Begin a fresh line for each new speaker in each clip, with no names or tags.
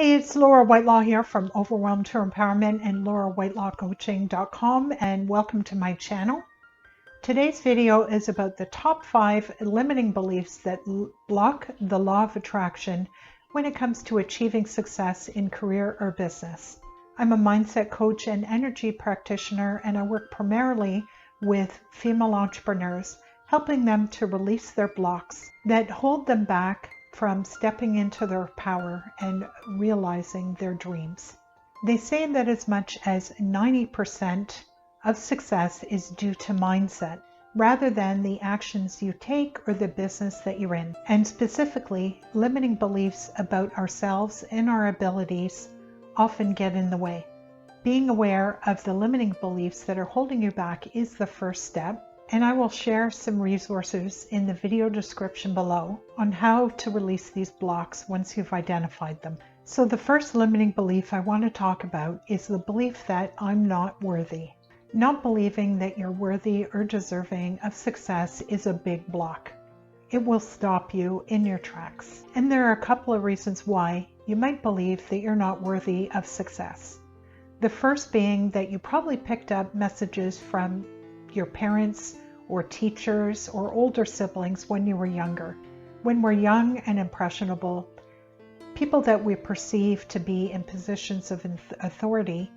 Hey, it's Laura Whitelaw here from Overwhelmed to Empowerment and laurawhitelawcoaching.com, and welcome to my channel. Today's video is about the top 5 limiting beliefs that block the law of attraction when it comes to achieving success in career or business. I'm a mindset coach and energy practitioner, and I work primarily with female entrepreneurs, helping them to release their blocks that hold them back from stepping into their power and realizing their dreams. They say that as much as 90% of success is due to mindset rather than the actions you take or the business that you're in. And specifically, limiting beliefs about ourselves and our abilities often get in the way. Being aware of the limiting beliefs that are holding you back is the first step. And I will share some resources in the video description below on how to release these blocks once you've identified them. So the first limiting belief I want to talk about is the belief that I'm not worthy. Not believing that you're worthy or deserving of success is a big block. It will stop you in your tracks. And there are a couple of reasons why you might believe that you're not worthy of success. The first being that you probably picked up messages from your parents or teachers or older siblings when you were younger. When we're young and impressionable, people that we perceive to be in positions of authority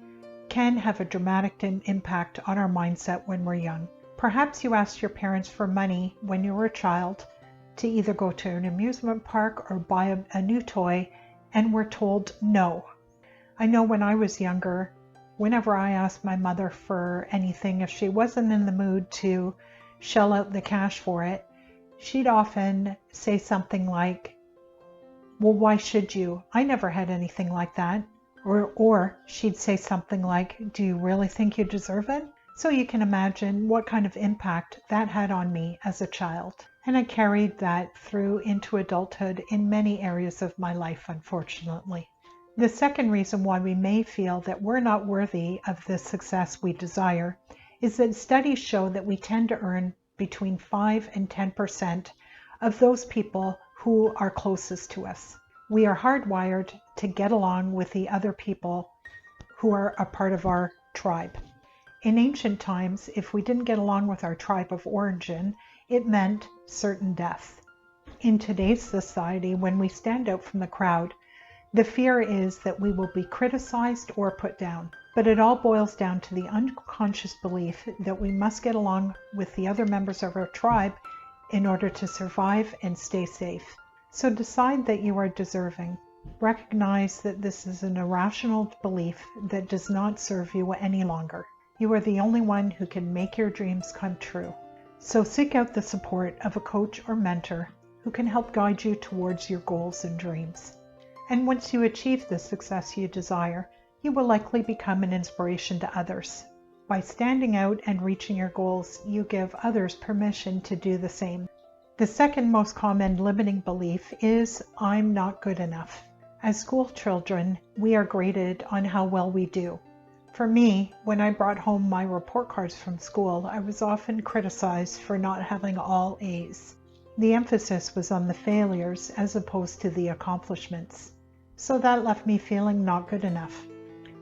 can have a dramatic impact on our mindset when we're young. Perhaps you asked your parents for money when you were a child to either go to an amusement park or buy a new toy, and were told no. I know when I was younger, whenever I asked my mother for anything, if she wasn't in the mood to shell out the cash for it, she'd often say something like, "Well, why should you? I never had anything like that." Or she'd say something like, "Do you really think you deserve it?" So you can imagine what kind of impact that had on me as a child. And I carried that through into adulthood in many areas of my life, unfortunately. The second reason why we may feel that we're not worthy of the success we desire is that studies show that we tend to earn between 5 and 10% of those people who are closest to us. We are hardwired to get along with the other people who are a part of our tribe. In ancient times, if we didn't get along with our tribe of origin, it meant certain death. In today's society, when we stand out from the crowd, the fear is that we will be criticized or put down. But it all boils down to the unconscious belief that we must get along with the other members of our tribe in order to survive and stay safe. So decide that you are deserving. Recognize that this is an irrational belief that does not serve you any longer. You are the only one who can make your dreams come true. So seek out the support of a coach or mentor who can help guide you towards your goals and dreams. And once you achieve the success you desire, you will likely become an inspiration to others. By standing out and reaching your goals, you give others permission to do the same. The second most common limiting belief is, I'm not good enough. As school children, we are graded on how well we do. For me, when I brought home my report cards from school, I was often criticized for not having all A's. The emphasis was on the failures as opposed to the accomplishments. So that left me feeling not good enough.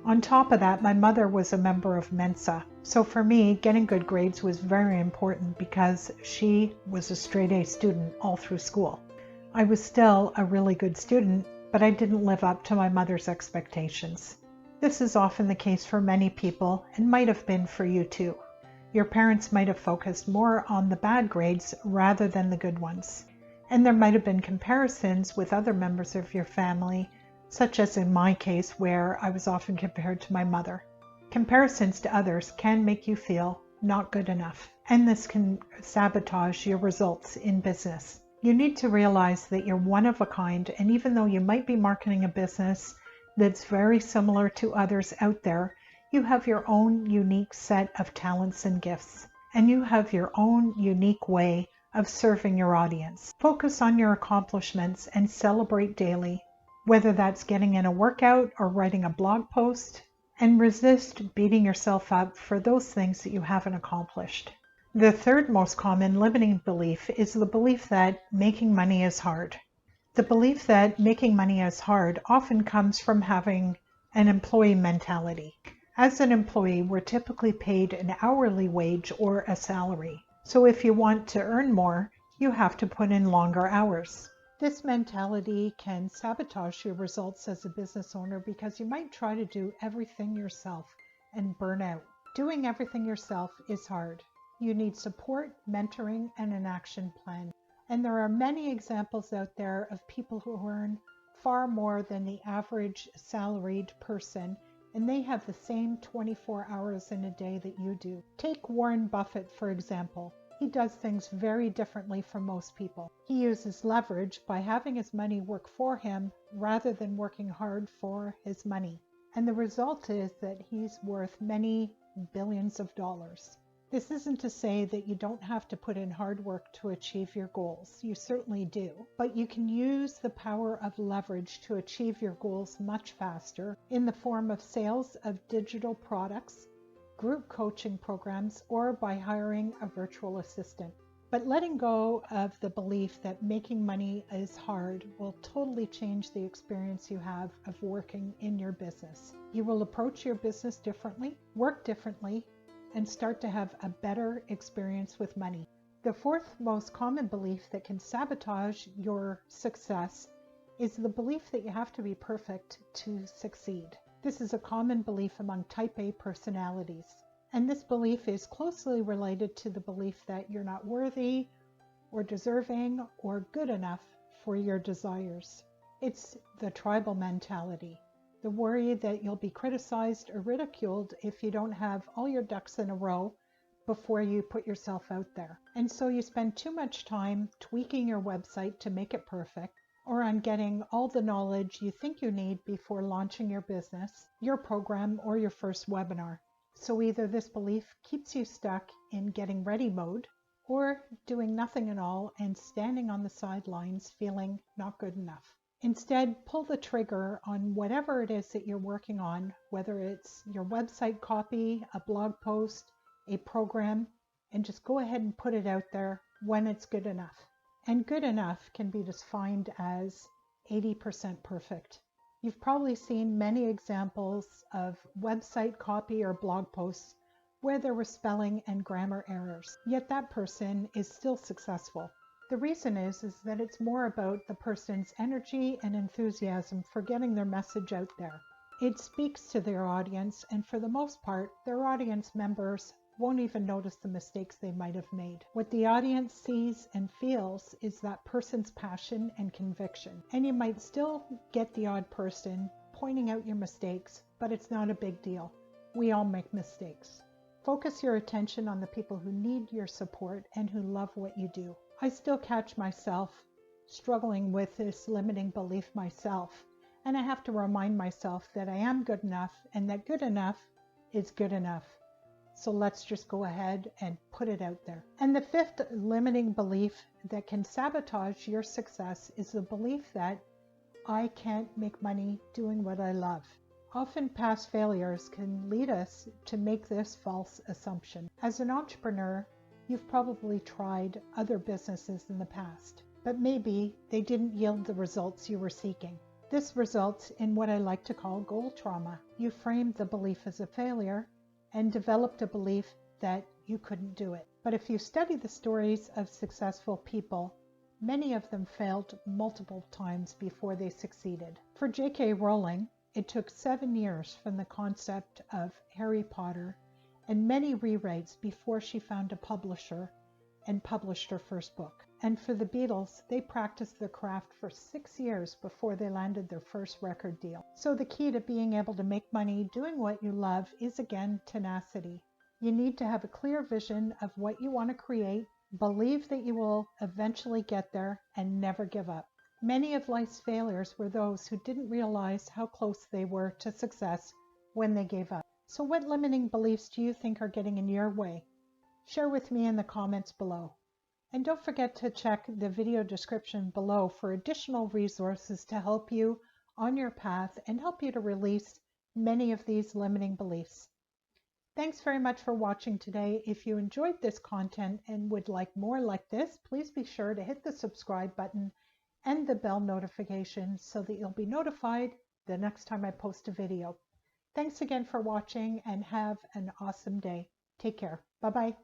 On top of that, my mother was a member of Mensa. So for me, getting good grades was very important because she was a straight A student all through school. I was still a really good student, but I didn't live up to my mother's expectations. This is often the case for many people and might have been for you too. Your parents might have focused more on the bad grades rather than the good ones. And there might have been comparisons with other members of your family, such as in my case where I was often compared to my mother. Comparisons to others can make you feel not good enough, and this can sabotage your results in business. You need to realize that you're one of a kind, and even though you might be marketing a business that's very similar to others out there, you have your own unique set of talents and gifts, and you have your own unique way of serving your audience. Focus on your accomplishments and celebrate daily, whether that's getting in a workout or writing a blog post, and resist beating yourself up for those things that you haven't accomplished. The third most common limiting belief is the belief that making money is hard. The belief that making money is hard often comes from having an employee mentality. As an employee, we're typically paid an hourly wage or a salary. So if you want to earn more, you have to put in longer hours. This mentality can sabotage your results as a business owner because you might try to do everything yourself and burn out. Doing everything yourself is hard. You need support, mentoring, and an action plan. And there are many examples out there of people who earn far more than the average salaried person, and they have the same 24 hours in a day that you do. Take Warren Buffett, for example. He does things very differently from most people. He uses leverage by having his money work for him rather than working hard for his money. And the result is that he's worth many billions of dollars. This isn't to say that you don't have to put in hard work to achieve your goals. You certainly do. But you can use the power of leverage to achieve your goals much faster in the form of sales of digital products, group coaching programs, or by hiring a virtual assistant. But letting go of the belief that making money is hard will totally change the experience you have of working in your business. You will approach your business differently, work differently, and start to have a better experience with money. The fourth most common belief that can sabotage your success is the belief that you have to be perfect to succeed. This is a common belief among type A personalities. And this belief is closely related to the belief that you're not worthy or deserving or good enough for your desires. It's the tribal mentality. The worry that you'll be criticized or ridiculed if you don't have all your ducks in a row before you put yourself out there. And so you spend too much time tweaking your website to make it perfect, or on getting all the knowledge you think you need before launching your business, your program, or your first webinar. So either this belief keeps you stuck in getting ready mode, or doing nothing at all and standing on the sidelines feeling not good enough. Instead, pull the trigger on whatever it is that you're working on, whether it's your website copy, a blog post, a program, and just go ahead and put it out there when it's good enough. And good enough can be defined as 80% perfect. You've probably seen many examples of website copy or blog posts where there were spelling and grammar errors, yet that person is still successful. The reason is that it's more about the person's energy and enthusiasm for getting their message out there. It speaks to their audience, and for the most part, their audience members won't even notice the mistakes they might have made. What the audience sees and feels is that person's passion and conviction. And you might still get the odd person pointing out your mistakes, but it's not a big deal. We all make mistakes. Focus your attention on the people who need your support and who love what you do. I still catch myself struggling with this limiting belief myself, and I have to remind myself that I am good enough and that good enough is good enough. So let's just go ahead and put it out there. And the fifth limiting belief that can sabotage your success is the belief that I can't make money doing what I love. Often past failures can lead us to make this false assumption. As an entrepreneur, you've probably tried other businesses in the past, but maybe they didn't yield the results you were seeking. This results in what I like to call goal trauma. You framed the belief as a failure and developed a belief that you couldn't do it. But if you study the stories of successful people, many of them failed multiple times before they succeeded. For J.K. Rowling, it took 7 years from the concept of Harry Potter and many rewrites before she found a publisher and published her first book. And for the Beatles, they practiced their craft for 6 years before they landed their first record deal. So the key to being able to make money doing what you love is, again, tenacity. You need to have a clear vision of what you want to create, believe that you will eventually get there, and never give up. Many of life's failures were those who didn't realize how close they were to success when they gave up. So what limiting beliefs do you think are getting in your way? Share with me in the comments below. And don't forget to check the video description below for additional resources to help you on your path and help you to release many of these limiting beliefs. Thanks very much for watching today. If you enjoyed this content and would like more like this, please be sure to hit the subscribe button and the bell notification so that you'll be notified the next time I post a video. Thanks again for watching and have an awesome day. Take care. Bye-bye.